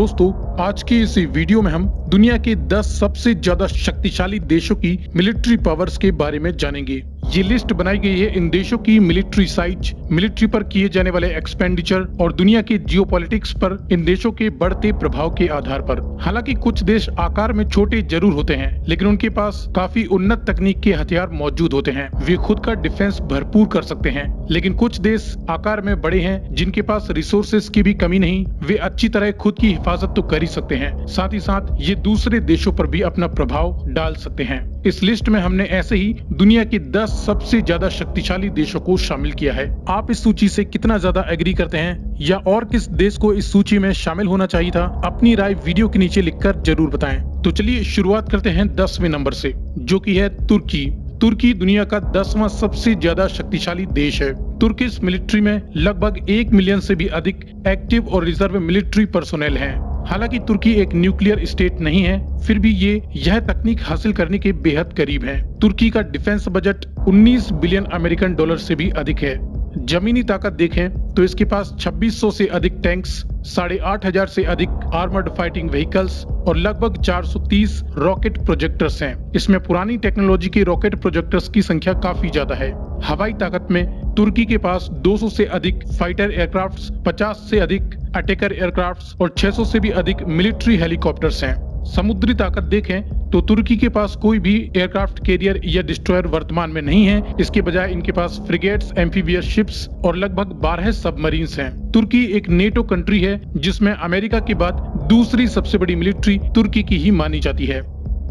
दोस्तों, आज की इस वीडियो में हम दुनिया के 10 सबसे ज्यादा शक्तिशाली देशों की मिलिट्री पावर्स के बारे में जानेंगे। ये लिस्ट बनाई गई है इन देशों की मिलिट्री साइज, मिलिट्री पर किए जाने वाले एक्सपेंडिचर और दुनिया के जियोपॉलिटिक्स पर इन देशों के बढ़ते प्रभाव के आधार पर। हालांकि कुछ देश आकार में छोटे जरूर होते हैं, लेकिन उनके पास काफी उन्नत तकनीक के हथियार मौजूद होते हैं। वे खुद का डिफेंस भरपूर कर सकते हैं। लेकिन कुछ देश आकार में बड़े हैं, जिनके पास रिसोर्सेज की भी कमी नहीं। वे अच्छी तरह खुद की हिफाजत तो कर ही सकते हैं, साथ ही साथ ये दूसरे देशों पर भी अपना प्रभाव डाल सकते हैं। इस लिस्ट में हमने ऐसे ही दुनिया के 10 सबसे ज्यादा शक्तिशाली देशों को शामिल किया है। आप इस सूची से कितना ज्यादा एग्री करते हैं या और किस देश को इस सूची में शामिल होना चाहिए था, अपनी राय वीडियो के नीचे लिखकर जरूर बताएं। तो चलिए शुरुआत करते हैं 10वें नंबर से, जो कि है तुर्की। तुर्की दुनिया का 10वां सबसे ज्यादा शक्तिशाली देश है। तुर्किश मिलिट्री में लगभग 1 मिलियन से भी अधिक एक्टिव और रिजर्व मिलिट्री पर्सोनेल हैं। हालांकि तुर्की एक न्यूक्लियर स्टेट नहीं है, फिर भी ये यह तकनीक हासिल करने के बेहद करीब है। तुर्की का defence budget 19 billion American dollar से भी अधिक है। जमीनी ताकत देखें तो इसके पास 2600 से अधिक टैंक्स, 8,500 से अधिक आर्मर्ड फाइटिंग व्हीकल्स और लगभग 430 रॉकेट प्रोजेक्टर्स हैं। इसमें पुरानी टेक्नोलॉजी के रॉकेट प्रोजेक्टर्स की संख्या काफी ज्यादा है। हवाई ताकत में तुर्की के पास 200 से अधिक फाइटर एयरक्राफ्ट्स, 50 से अधिक अटैकर एयरक्राफ्ट्स और 600 से भी अधिक मिलिट्री हेलीकॉप्टर्स हैं। समुद्री ताकत देखें तो तुर्की के पास कोई भी एयरक्राफ्ट कैरियर या डिस्ट्रॉयर वर्तमान में नहीं है। इसके बजाय इनके पास फ्रिगेट्स, एम्फीबियस शिप्स और लगभग 12 सबमरीन्स हैं। तुर्की एक नेटो कंट्री है, जिसमें अमेरिका के बाद दूसरी सबसे बड़ी मिलिट्री तुर्की की ही मानी जाती है।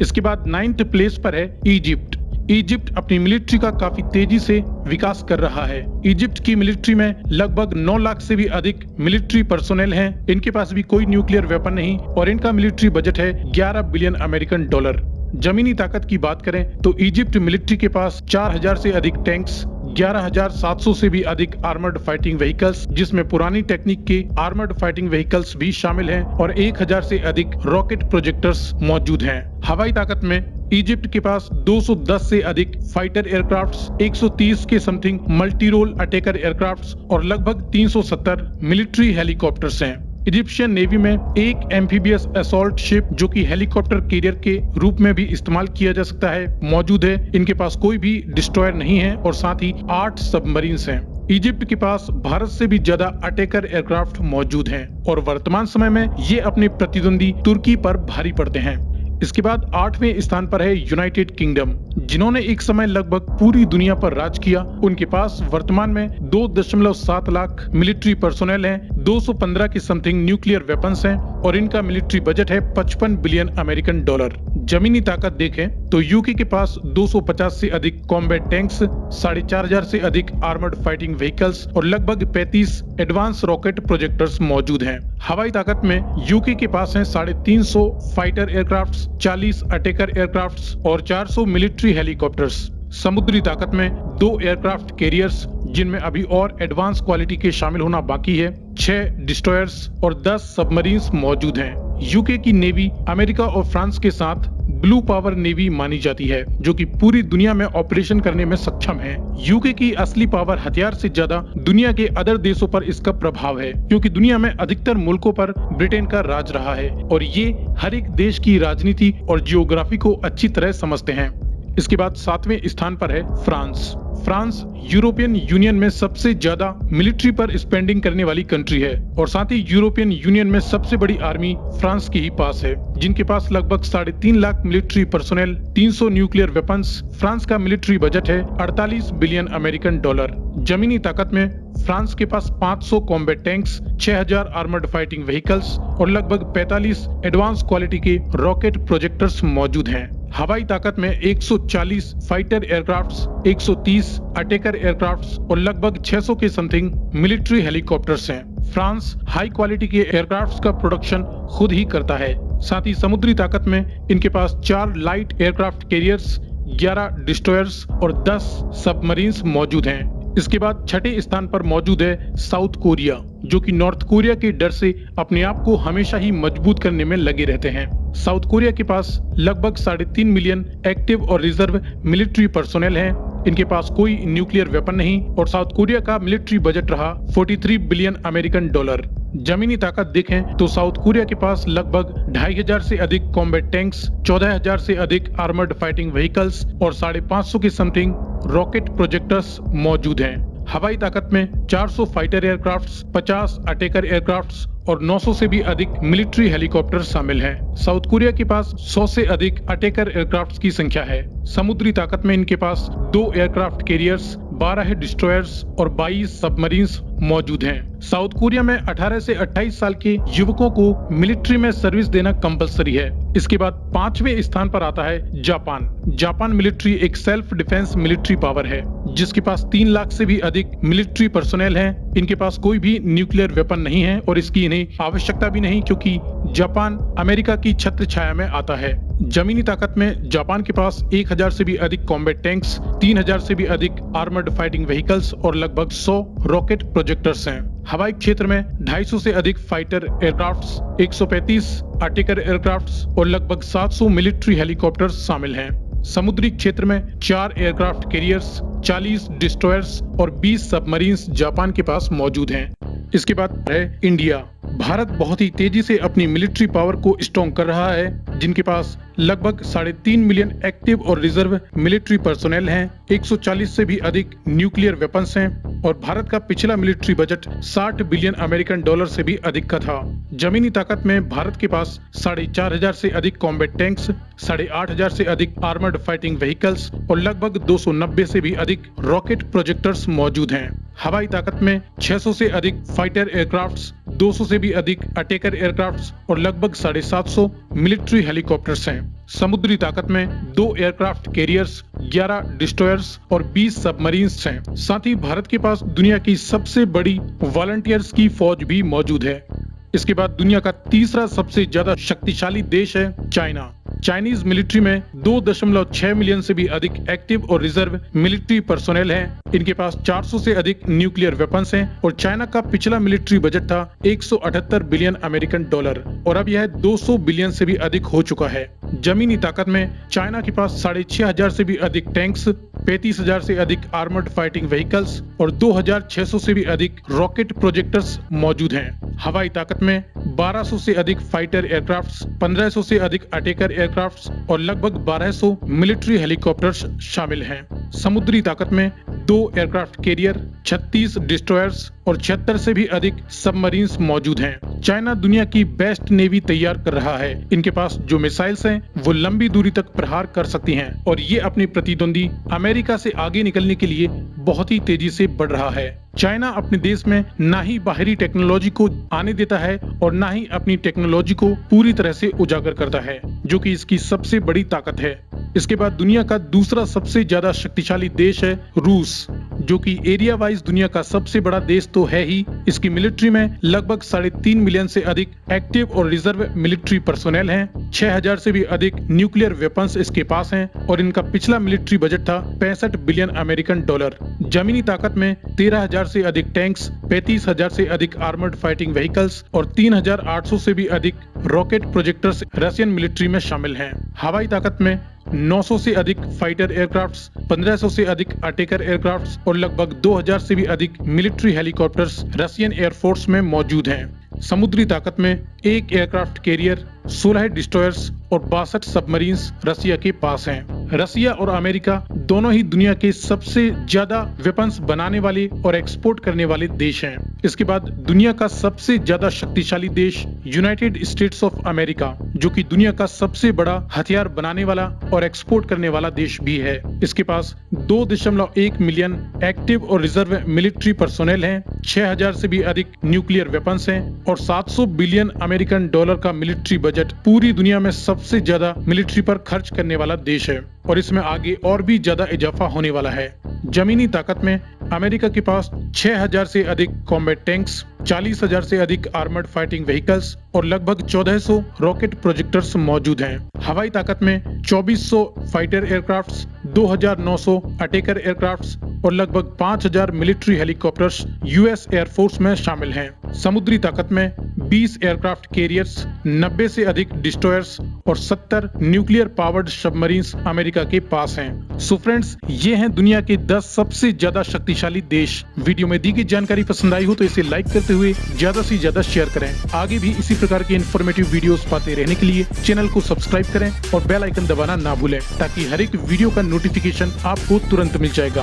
इसके बाद 9th प्लेस पर है इजिप्ट। इजिप्ट अपनी मिलिट्री का काफी तेजी से विकास कर रहा है। इजिप्ट की मिलिट्री में लगभग 9 लाख से भी अधिक मिलिट्री पर्सोनेल हैं। इनके पास भी कोई न्यूक्लियर वेपन नहीं और इनका मिलिट्री बजट है 11 बिलियन अमेरिकन डॉलर। जमीनी ताकत की बात करें तो इजिप्ट मिलिट्री के पास 4000 से अधिक टैंक्स, 11,700 से भी अधिक आर्मर्ड फाइटिंग व्हीकल्स, जिसमें पुरानी टेक्निक के आर्मर्ड फाइटिंग व्हीकल्स भी शामिल हैं और 1000 से अधिक रॉकेट प्रोजेक्टर्स मौजूद हैं। हवाई ताकत में इजिप्ट के पास 210 से अधिक फाइटर एयरक्राफ्ट्स, 130 के something multi role attacker aircrafts और लगभग 370 मिलिट्री हेलीकॉप्टर्स हैं। इजिप्शियन नेवी में एक एम्फीबियस असॉल्ट शिप, जो कि हेलीकॉप्टर कैरियर के रूप में भी इस्तेमाल किया जा सकता है, मौजूद है। इनके पास कोई भी डिस्ट्रॉयर नहीं है और साथ ही 8 सबमरीन्स हैं। इजिप्ट के पास भारत से भी ज्यादा अटैकर एयरक्राफ्ट मौजूद हैं और वर्तमान समय में ये अपने प्रतिद्वंदी तुर्की पर भारी पड़ते हैं। इसके बाद 8वें स्थान पर है यूनाइटेड किंगडम, जिन्होंने एक समय लगभग पूरी दुनिया पर राज किया। उनके पास वर्तमान में 2.7 लाख मिलिट्री पर्सोनेल हैं, 215 के समथिंग न्यूक्लियर वेपन्स हैं और इनका मिलिट्री बजट है 55 बिलियन अमेरिकन डॉलर। जमीनी ताकत देखें तो यूके के पास 250 से अधिक कॉम्बैट टैंक्स, 4,500 से अधिक आर्मर्ड फाइटिंग व्हीकल्स और लगभग 35 एडवांस रॉकेट प्रोजेक्टर्स मौजूद हैं। हवाई ताकत में यूके के पास है 350 फाइटर एयरक्राफ्ट्स, 40 अटैकर एयरक्राफ्ट्स और 400 मिलिट्री हेलीकॉप्टर्स। समुद्री ताकत में 2 एयरक्राफ्ट कैरियर्स, जिनमें अभी और एडवांस क्वालिटी के शामिल होना बाकी है, 6 डिस्ट्रॉयर्स और 10 सबमरीन्स मौजूद हैं। यूके की नेवी अमेरिका और फ्रांस के साथ ब्लू पावर नेवी मानी जाती है, जो कि पूरी दुनिया में ऑपरेशन करने में सक्षम है। यूके की असली पावर हथियार से ज्यादा दुनिया के अदर देशों पर इसका प्रभाव है, क्योंकि दुनिया में अधिकतर मुल्कों पर ब्रिटेन का राज रहा है और ये हर एक देश की राजनीति और जियोग्राफी को अच्छी तरह समझते हैं। इसके बाद 7वें स्थान पर है फ्रांस। फ्रांस यूरोपियन यूनियन में सबसे ज्यादा मिलिट्री पर स्पेंडिंग करने वाली कंट्री है और साथ ही यूरोपियन यूनियन में सबसे बड़ी आर्मी फ्रांस के ही पास है, जिनके पास लगभग 3.5 lakh military personnel, 300 nuclear weapons. France का मिलिट्री बजट है 48 बिलियन अमेरिकन डॉलर। जमीनी ताकत में फ्रांस के पास 500 combat tanks, 6000 armoured fighting vehicles और लगभग 45 एडवांस क्वालिटी के रॉकेट प्रोजेक्टर्स मौजूद हैं। हवाई ताकत में 140 फाइटर एयरक्राफ्ट्स, 130 अटैकर एयरक्राफ्ट्स और लगभग 600 के समथिंग मिलिट्री हेलीकॉप्टर्स हैं। फ्रांस हाई क्वालिटी के एयरक्राफ्ट्स का प्रोडक्शन खुद ही करता है। साथ ही समुद्री ताकत में इनके पास 4 लाइट एयरक्राफ्ट कैरियर्स, 11 डिस्ट्रॉयर्स और 10 सबमरीन्स मौजूद हैं। इसके बाद 6ठे स्थान पर मौजूद है साउथ कोरिया, जो कि नॉर्थ कोरिया के डर से अपने आप को हमेशा ही मजबूत करने में लगे रहते हैं। साउथ कोरिया के पास लगभग 3.5 मिलियन एक्टिव और रिजर्व मिलिट्री पर्सोनेल हैं। इनके पास कोई न्यूक्लियर वेपन नहीं और साउथ कोरिया का मिलिट्री बजट रहा 43 बिलियन अमेरिकन डॉलर। जमीनी ताकत देखें तो साउथ कोरिया के पास लगभग 2500 से अधिक कॉम्बैट टैंक्स, 14000 से अधिक आर्मर्ड फाइटिंग व्हीकल्स और 550 के समथिंग रॉकेट प्रोजेक्टर्स मौजूद हैं। हवाई ताकत में 400 फाइटर एयरक्राफ्ट्स, 50 अटैकर एयरक्राफ्ट्स और 900 से भी अधिक मिलिट्री हेलीकॉप्टर शामिल हैं। साउथ कोरिया के पास 100 से अधिक अटैकर एयरक्राफ्ट्स की संख्या है। समुद्री ताकत में इनके पास 2 एयरक्राफ्ट कैरियर्स, 12 डिस्ट्रॉयर्स और 22 सबमरीन्स मौजूद हैं। साउथ कोरिया में 18 से 28 साल के युवकों को मिलिट्री में सर्विस देना कंपलसरी है। इसके बाद 5वें स्थान पर आता है जापान। जापान मिलिट्री एक सेल्फ डिफेंस मिलिट्री पावर है जिसके पास 3 लाख से भी अधिक मिलिट्री पर्सोनेल हैं। इनके पास कोई भी न्यूक्लियर वेपन नहीं है और इसकी इन्हें आवश्यकता भी नहीं, क्योंकि जापान अमेरिका की छत्र छाया में आता है। जमीनी ताकत में जापान के पास 1000 से भी अधिक कॉम्बैट टैंक्स, 3000 से भी अधिक आर्मर्ड फाइटिंग व्हीकल्स और लगभग 100 रॉकेट प्रोजेक्टर्स हैं। हवाई क्षेत्र में 250 से अधिक फाइटर एयरक्राफ्ट्स, 135 अटैकर एयरक्राफ्ट्स और लगभग 700 मिलिट्री हेलीकॉप्टर्स शामिल हैं। समुद्री क्षेत्र में 4 एयरक्राफ्ट कैरियर्स, 40 डिस्ट्रॉयर्स और 20 सबमरीन्स जापान के पास मौजूद हैं। इसके बाद है इंडिया। भारत बहुत ही तेजी से अपनी मिलिट्री पावर को स्ट्रॉन्ग कर रहा है, जिनके पास लगभग 3.5 मिलियन एक्टिव और रिजर्व मिलिट्री पर्सोनेल हैं, 140 से भी अधिक न्यूक्लियर वेपन्स हैं और भारत का पिछला military budget 60 billion American dollar से भी अधिक का था। जमीनी ताकत में भारत के पास 4500 से अधिक कॉम्बैट टैंक्स, 8500 से अधिक आर्मर्ड फाइटिंग व्हीकल्स और लगभग 290 से भी अधिक रॉकेट प्रोजेक्टर्स मौजूद हैं। हवाई ताकत में 600 से अधिक फाइटर एयरक्राफ्ट्स, 200 से भी अधिक अटैकर एयरक्राफ्ट्स और लगभग 750 मिलिट्री हेलीकॉप्टर्स हैं। समुद्री ताकत में 2 एयरक्राफ्ट कैरियर्स, 11 डिस्ट्रॉयर्स और 20 सबमरीन्स हैं। साथ ही भारत के पास दुनिया की सबसे बड़ी वॉलंटियर्स की फौज भी मौजूद है। इसके बाद दुनिया का तीसरा सबसे ज्यादा शक्तिशाली देश है चाइना। चाइनीज मिलिट्री में 2.6 मिलियन से भी अधिक एक्टिव और रिजर्व मिलिट्री पर्सोनेल हैं। इनके पास 400 से अधिक न्यूक्लियर वेपन्स हैं और चाइना का पिछला मिलिट्री बजट था 178 बिलियन अमेरिकन डॉलर और अब यह 200 बिलियन से भी अधिक हो चुका है। जमीनी ताकत में चाइना के पास 6500 से भी अधिक टैंक्स, 35,000 से अधिक आर्मर्ड फाइटिंग व्हीकल्स और 2600 से भी अधिक रॉकेट प्रोजेक्टर्स मौजूद हैं। हवाई ताकत में 1200 से अधिक फाइटर एयरक्राफ्ट्स, 1500 से अधिक अटैकर एयरक्राफ्ट्स और लगभग 1200 मिलिट्री हेलीकॉप्टर्स शामिल हैं। समुद्री ताकत में 2 एयरक्राफ्ट कैरियर, 36 डिस्ट्रॉयर्स और 76 से भी अधिक सबमरीन्स मौजूद हैं। चाइना दुनिया की बेस्ट नेवी तैयार कर रहा है। इनके पास जो मिसाइल्स हैं वो लंबी दूरी तक प्रहार कर सकती हैं और ये अपने प्रतिद्वंदी अमेरिका से आगे निकलने के लिए बहुत ही तेजी से बढ़ रहा है। चाइना अपने देश में ना ही बाहरी टेक्नोलॉजी को आने देता है और ना ही अपनी टेक्नोलॉजी को पूरी तरह से उजागर करता है, जो कि इसकी सबसे बड़ी ताकत है। इसके बाद दुनिया का दूसरा सबसे ज्यादा शक्तिशाली देश है रूस, जो कि एरिया वाइज दुनिया का सबसे बड़ा देश तो है ही। इसकी मिलिट्री में लगभग 3.5 मिलियन से अधिक एक्टिव और रिजर्व मिलिट्री पर्सोनेल हैं, 6000 से भी अधिक न्यूक्लियर वेपन्स इसके पास हैं और इनका पिछला मिलिट्री बजट था 65 बिलियन अमेरिकन डॉलर। जमीनी ताकत में 13,000 से अधिक टैंक्स, 35,000 से अधिक आर्मर्ड फाइटिंग व्हीकल्स और 3,800 से भी अधिक रॉकेट प्रोजेक्टर्स रशियन मिलिट्री में शामिल हैं। हवाई ताकत में 900 से अधिक फाइटर एयरक्राफ्ट्स, 1500 से अधिक अटैकर एयरक्राफ्ट्स और लगभग 2000 से भी अधिक मिलिट्री हेलीकॉप्टर्स रशियन एयरफोर्स में मौजूद हैं। समुद्री ताकत में 1 एयरक्राफ्ट कैरियर, 16 डिस्ट्रॉयर्स और 62 सबमरीन्स रसिया के पास हैं। रसिया और अमेरिका दोनों ही दुनिया के सबसे ज्यादा वेपन्स बनाने वाले और एक्सपोर्ट करने वाले देश हैं। इसके बाद दुनिया का सबसे ज्यादा शक्तिशाली देश यूनाइटेड स्टेट्स ऑफ अमेरिका, जो कि दुनिया का सबसे बड़ा हथियार बनाने वाला और एक्सपोर्ट करने वाला देश भी है। इसके पास 2.1 मिलियन एक्टिव और रिजर्व मिलिट्री पर्सोनेल हैं, 6000 से भी अधिक न्यूक्लियर वेपन्स हैं और 700 बिलियन अमेरिकन डॉलर का मिलिट्री बजट पूरी दुनिया में सबसे ज्यादा मिलिट्री पर खर्च करने वाला देश है और इसमें आगे और भी ज्यादा इजाफा होने वाला है। जमीनी ताकत में अमेरिका के पास 6000 से अधिक कॉम्बैट टैंक्स, 40,000 से अधिक आर्मर्ड फाइटिंग व्हीकल्स और लगभग 1400 रॉकेट प्रोजेक्टर्स मौजूद हैं। हवाई ताकत में 2400 फाइटर एयरक्राफ्ट्स, 2900 अटैकर एयरक्राफ्ट्स और लगभग 5000 मिलिट्री हेलीकॉप्टर्स यूएस एयरफोर्स में शामिल हैं। समुद्री ताकत में 20 एयरक्राफ्ट कैरियर्स, 90 से अधिक डिस्ट्रॉयर्स और 70 न्यूक्लियर पावर्ड सबमरीन्स अमेरिका के पास हैं। सो फ्रेंड्स, ये हैं दुनिया के 10 सबसे ज्यादा शक्तिशाली देश। वीडियो में दी गई जानकारी पसंद आई हो तो इसे लाइक करते हुए ज्यादा से ज्यादा शेयर करें। आगे भी इसी प्रकार के इन्फॉर्मेटिव वीडियोस पाते रहने के लिए चैनल को सब्सक्राइब करें और बेल आइकन दबाना ना भूलें, ताकि हर एक वीडियो का नोटिफिकेशन आपको तुरंत मिल जाएगा।